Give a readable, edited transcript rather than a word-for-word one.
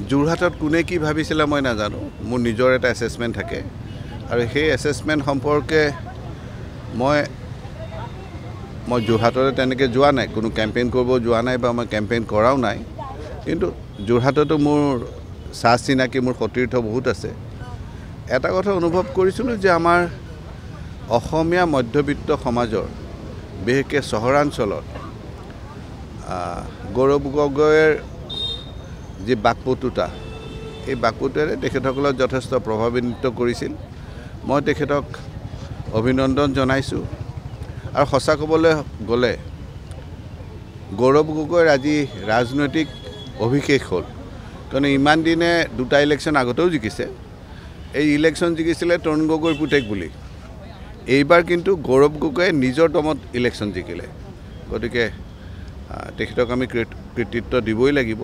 যোৰহাটত কোনে কি ভাবিছিলে মই নাজানো মোৰ নিজৰ এটা এছেছমেণ্ট থাকে আৰু সেই এছেছমেণ্ট সম্পৰ্কে মই যোৰহাটলৈ তেনেকৈ যোৱা নাই কোনো কেম্পেইন কৰিব যোৱা নাই বা মই কেম্পেইন কৰাও নাই কিন্তু যোৰহাটতো মোৰ চাহ চিনাকি মোৰ সতীৰ্থ বহুত আছে এটা কথা অনুভৱ কৰিছিলোঁ যে আমাৰ অসমীয়া মধ্যবিত্ত সমাজৰ বিশেষকৈ চহৰাঞ্চলত গৌৰৱ গগৈৰ যি বাকপটুতা এই বাকপটুতাৰে তেখেতসকলক যথেষ্ট প্ৰভাৱান্বিত কৰিছিল মই তেখেতক অভিনন্দন জনাইছোঁ আৰু সঁচা ক'বলৈ গ'লে গৌৰৱ গগৈৰ আজি ৰাজনৈতিক অভিষেক হ'ল কাৰণ ইমান দিনে দুটা ইলেকশ্যন আগতেও জিকিছে এই ইলেকশ্যন জিকিছিলে তৰুণ গগৈৰ পুতেক বুলি এইবাৰ কিন্তু গৌৰৱ গগৈয়ে নিজৰ দমত ইলেকশ্যন জিকিলে গতিকে তেখেতক আমি কৃতিত্ব দিবই লাগিব